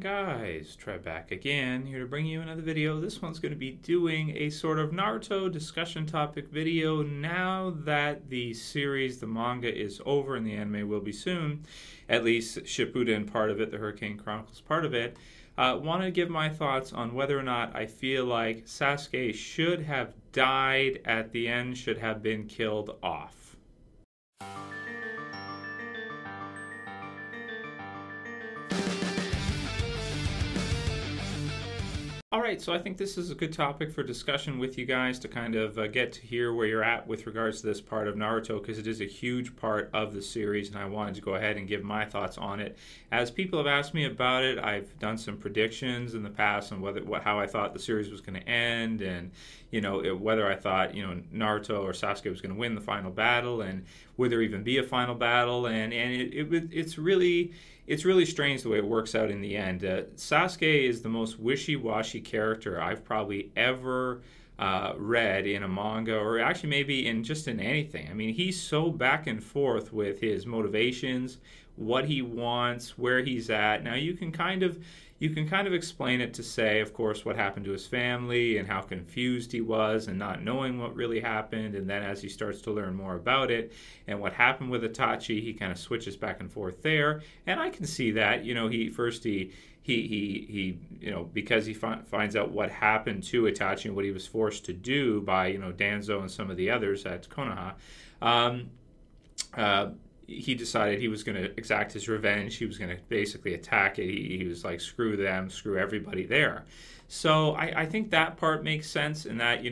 Guys, Trev back again, here to bring you another video. This one's going to be doing a sort of Naruto discussion topic video now that the series, the manga, is over and the anime will be soon. At least Shippuden part of it, the Hurricane Chronicles part of it. Want to give my thoughts on whether or not I feel like Sasuke should have died at the end, should have been killed off. Alright, so I think this is a good topic for discussion with you guys to kind of get to hear where you're at with regards to this part of Naruto, because it is a huge part of the series and I wanted to go ahead and give my thoughts on it. As people have asked me about it, I've done some predictions in the past on how I thought the series was going to end, and whether I thought Naruto or Sasuke was going to win the final battle, and would there even be a final battle, and it's really strange the way it works out in the end. Sasuke is the most wishy-washy character I've probably ever read in a manga, or actually maybe in anything. I mean, he's so back and forth with his motivations, what he wants, where he's at. Now you can kind of explain it to say, of course, what happened to his family and how confused he was and not knowing what really happened. And then as he starts to learn more about it and what happened with Itachi, he kind of switches back and forth there. And I can see that, because he finds out what happened to Itachi and what he was forced to do by, Danzo and some of the others at Konoha. He decided he was going to exact his revenge. He was going to basically attack it. He was like, screw them, screw everybody there. So I think that part makes sense, and that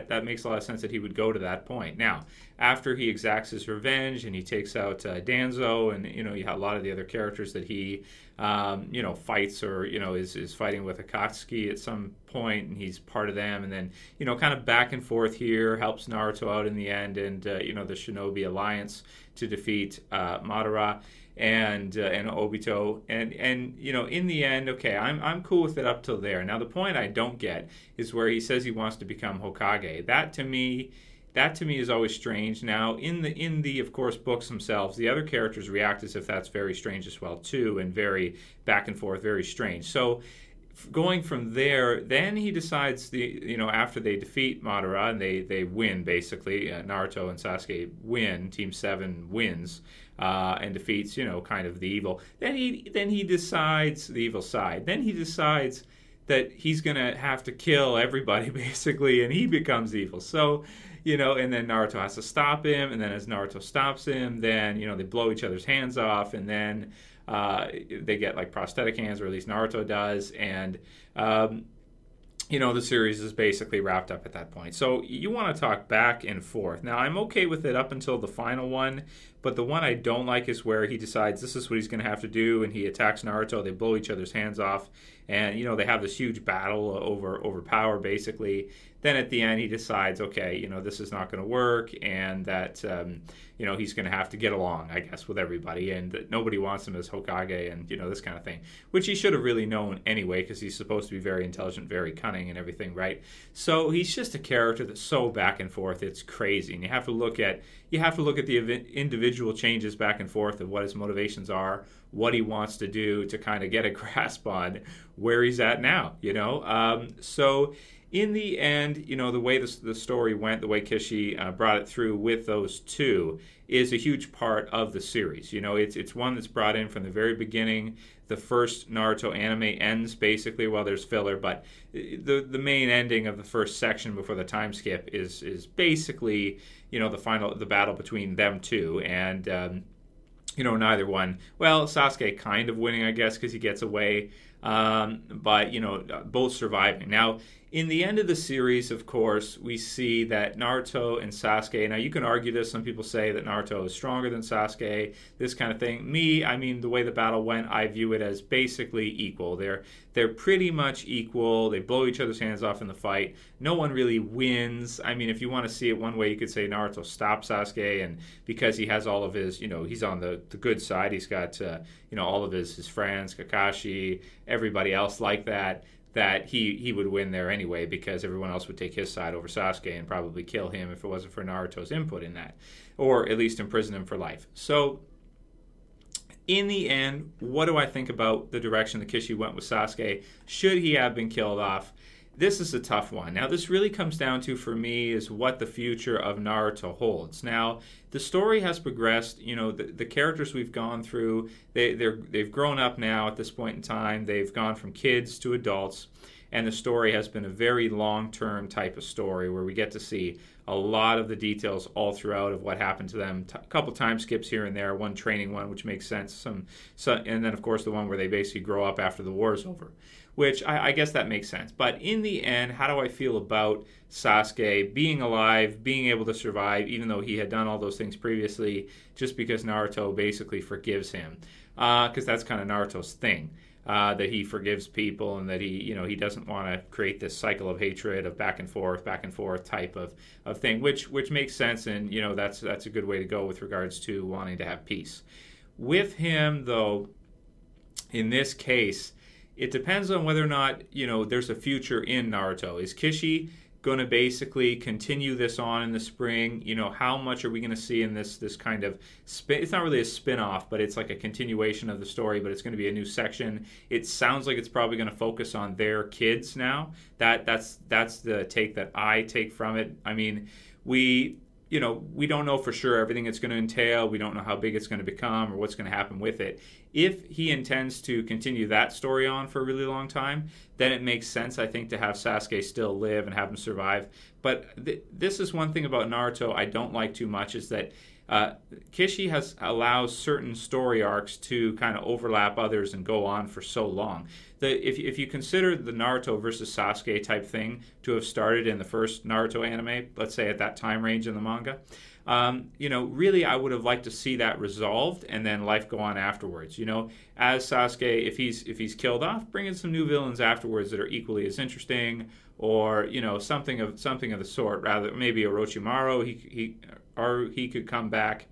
that makes a lot of sense that he would go to that point. Now, after he exacts his revenge and he takes out Danzo, and you have a lot of the other characters that he fights or is fighting with Akatsuki at some point, and he's part of them, and then kind of back and forth here, helps Naruto out in the end, and the Shinobi Alliance to defeat Madara and Obito, and in the end, okay, I'm cool with it up till there. Now the point I don't get is where he says he wants to become Hokage. That to me is always strange. Now in the of course books themselves, the other characters react as if that's very strange as well too, and very back and forth, very strange. So going from there, then he decides after they defeat Madara and they win basically, Naruto and Sasuke win, Team 7 wins and defeats kind of the evil. Then he decides the evil side. Then he decides that he's gonna have to kill everybody basically, and he becomes evil. So and then Naruto has to stop him, and then as Naruto stops him, then they blow each other's hands off, and then they get like prosthetic hands, or at least Naruto does, and the series is basically wrapped up at that point. So you want to talk back and forth. Now I'm okay with it up until the final one, but the one I don't like is where he decides this is what he's going to have to do, and he attacks Naruto. They blow each other's hands off, and they have this huge battle over power basically. Then at the end he decides, okay, this is not going to work, and that he's going to have to get along, I guess, with everybody, and that nobody wants him as Hokage, and this kind of thing, which he should have really known anyway, because he's supposed to be very intelligent, very cunning, and everything, right? So he's just a character that's so back and forth, it's crazy, and you have to look at the individual changes back and forth of what his motivations are, what he wants to do to kind of get a grasp on where he's at now, So in the end, the way the story went, the way Kishi brought it through with those two is a huge part of the series. It's one that's brought in from the very beginning. The first Naruto anime ends basically, well, there's filler, but the main ending of the first section before the time skip is basically, the battle between them two, and neither one. Well, Sasuke kind of winning, I guess, because he gets away, but both surviving. Now, in the end of the series, of course, we see that Naruto and Sasuke, now you can argue this, some people say that Naruto is stronger than Sasuke, this kind of thing. I mean, the way the battle went, I view it as basically equal. They're pretty much equal. They blow each other's hands off in the fight. No one really wins. I mean, if you want to see it one way, you could say Naruto stopped Sasuke, and because he has all of his, he's on the good side, he's got, all of his friends, Kakashi, everybody else like that he would win there anyway, because everyone else would take his side over Sasuke and probably kill him if it wasn't for Naruto's input in that, or at least imprison him for life. So In the end, what do I think about the direction that Kishi went with Sasuke? Should he have been killed off? This is a tough one. Now, this really comes down to, for me, is what the future of Naruto holds. Now, the story has progressed. You know, the characters we've gone through, they've grown up now at this point in time. They've gone from kids to adults. And the story has been a very long-term type of story where we get to see a lot of the details all throughout of what happened to them. A couple time skips here and there, one training one, which makes sense. And then, of course, the one where they basically grow up after the war is over, which I guess that makes sense. But in the end, how do I feel about Sasuke being alive, being able to survive, even though he had done all those things previously, just because Naruto basically forgives him? Because that's kind of Naruto's thing. That he forgives people and that he doesn't want to create this cycle of hatred of back and forth type of thing, which makes sense, and that's a good way to go with regards to wanting to have peace. With him, though, in this case, it depends on whether or not there's a future in Naruto. Is Kishi going to basically continue this on in the spring? How much are we going to see in this kind of spin? It's not really a spin-off, but it's like a continuation of the story, but it's going to be a new section. It sounds like it's probably going to focus on their kids now. That's the take that I take from it. I mean, we don't know for sure everything it's going to entail. We don't know how big it's going to become or what's going to happen with it. If he intends to continue that story on for a really long time, then it makes sense, I think, to have Sasuke still live and have him survive. But this is one thing about Naruto I don't like too much, is that Kishi allows certain story arcs to kind of overlap others and go on for so long. If you consider the Naruto versus Sasuke type thing to have started in the first Naruto anime, let's say at that time range in the manga, really I would have liked to see that resolved and then life go on afterwards. As Sasuke, if he's killed off, bring in some new villains afterwards that are equally as interesting, or something of the sort. Rather, maybe Orochimaru, he could come back.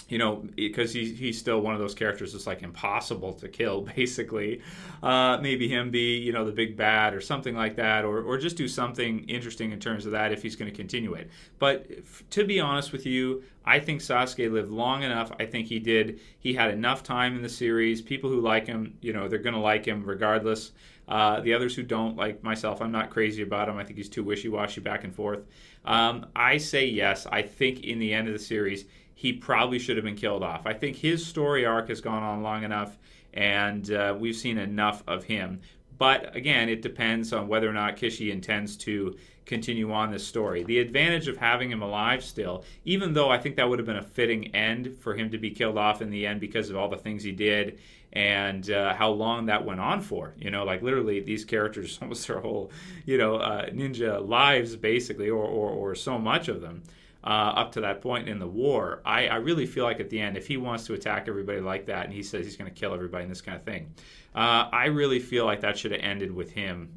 Because he's still one of those characters that's like impossible to kill, basically. Maybe him be, the big bad or something like that, or just do something interesting in terms of that if he's going to continue it. But to be honest with you, I think Sasuke lived long enough. I think he had enough time in the series. People who like him, they're going to like him regardless. The others who don't, like myself, I'm not crazy about him. I think he's too wishy-washy back and forth. I say yes. I think in the end of the series, he probably should have been killed off. I think his story arc has gone on long enough, and we've seen enough of him. But again, it depends on whether or not Kishi intends to continue on this story. The advantage of having him alive still, even though I think that would have been a fitting end for him to be killed off in the end because of all the things he did and how long that went on for. Like literally these characters, almost their whole, ninja lives basically, or so much of them. Up to that point in the war, I really feel like at the end, if he wants to attack everybody like that and he says he's going to kill everybody and this kind of thing, I really feel like that should have ended with him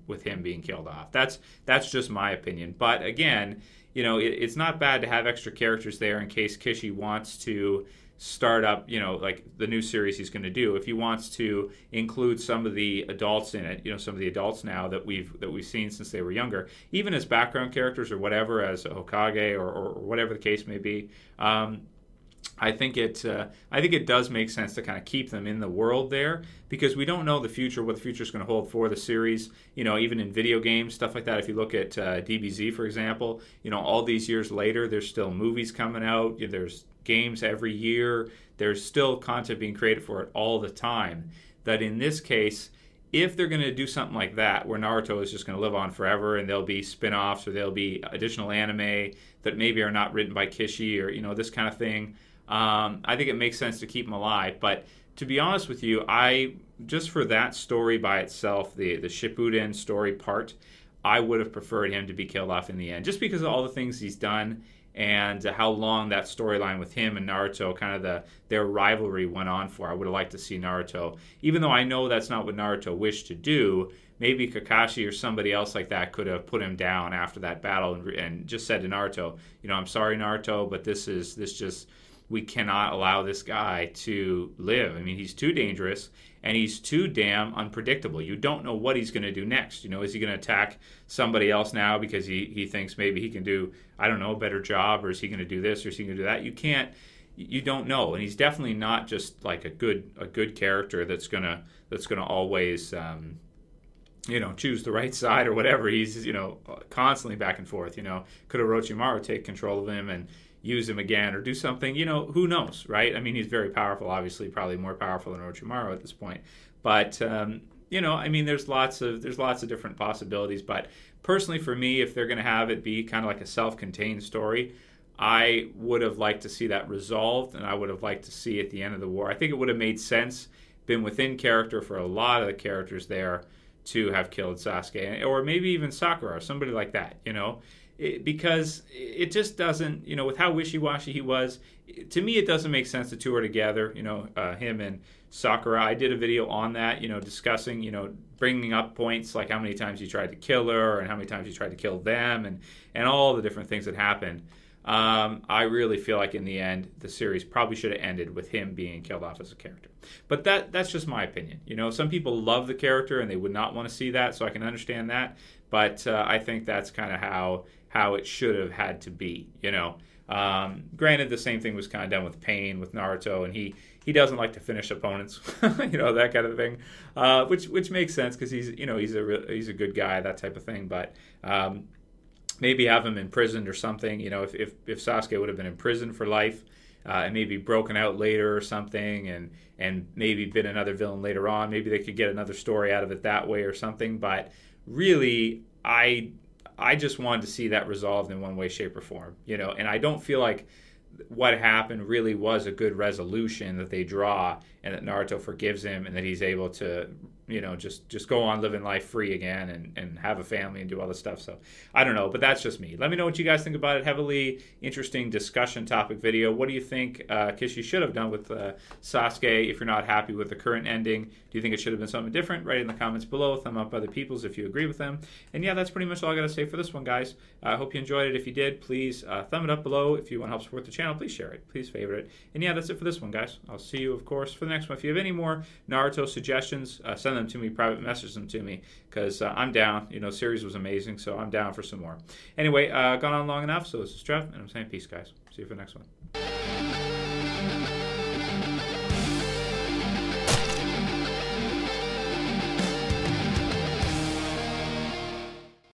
being killed off. That's just my opinion. But again, it's not bad to have extra characters there in case Kishi wants to start up, like the new series he's going to do. If he wants to include some of the adults in it, some of the adults now that we've seen since they were younger, even as background characters or whatever, as a Hokage or whatever the case may be, I think it does make sense to kind of keep them in the world there, because we don't know what the future is going to hold for the series. Even in video games, stuff like that. If you look at DBZ, for example, all these years later, there's still movies coming out. There's games every year. There's still content being created for it all the time. That in this case, if they're going to do something like that, where Naruto is just going to live on forever and there'll be spin-offs or there'll be additional anime that maybe are not written by Kishi or, this kind of thing, I think it makes sense to keep him alive. But to be honest with you, just for that story by itself, the Shippuden story part, I would have preferred him to be killed off in the end, just because of all the things he's done and how long that storyline with him and Naruto, kind of their rivalry went on for. I would have liked to see Naruto, even though I know that's not what Naruto wished to do. Maybe Kakashi or somebody else like that could have put him down after that battle and just said to Naruto, I'm sorry, Naruto, but we cannot allow this guy to live. I mean, he's too dangerous and he's too damn unpredictable. You don't know what he's going to do next. Is he going to attack somebody else now because he thinks maybe he can do, I don't know, a better job, or is he going to do this or is he going to do that? You can't, you don't know. And he's definitely not just like a good character that's gonna always choose the right side or whatever. He's constantly back and forth. Could Orochimaru take control of him and use him again or do something? Who knows, right? I mean, he's very powerful, obviously, probably more powerful than Orochimaru at this point. But there's lots of different possibilities. But personally, for me, if they're going to have it be kind of like a self-contained story, I would have liked to see that resolved, and I would have liked to see at the end of the war. I think it would have made sense, been within character for a lot of the characters there to have killed Sasuke, or maybe even Sakura, or somebody like that, because it just doesn't, with how wishy-washy he was, to me it doesn't make sense the two are together, him and Sakura. I did a video on that, discussing, bringing up points like how many times he tried to kill her and how many times he tried to kill them and all the different things that happened. I really feel like in the end, the series probably should have ended with him being killed off as a character. But that's just my opinion. Some people love the character and they would not want to see that, so I can understand that. But I think that's kind of how it should have had to be. Granted, the same thing was kind of done with Pain with Naruto, and he doesn't like to finish opponents, that kind of thing, which makes sense because he's a good guy, that type of thing. But maybe have him imprisoned or something. If Sasuke would have been imprisoned for life and maybe broken out later or something, and maybe been another villain later on, maybe they could get another story out of it that way or something. But really, I just wanted to see that resolved in one way, shape, or form. And I don't feel like what happened really was a good resolution that they draw, and that Naruto forgives him, and that he's able to just go on living life free again and have a family and do all this stuff. So I don't know, but that's just me. Let me know what you guys think about it. Heavily interesting discussion topic video. What do you think Kishi should have done with Sasuke if you're not happy with the current ending? Do you think it should have been something different? Write it in the comments below. Thumb up other people's if you agree with them. And yeah, that's pretty much all I got to say for this one, guys. I hope you enjoyed it. If you did, please thumb it up below. If you want to help support the channel, please share it. Please favorite it. And yeah, that's it for this one, guys. I'll see you, of course, for the next one. If you have any more Naruto suggestions, send them to me, private message them to me, because I'm down. Series was amazing, so I'm down for some more. Anyway, gone on long enough, so this is Trev, and I'm saying peace, guys. See you for the next one.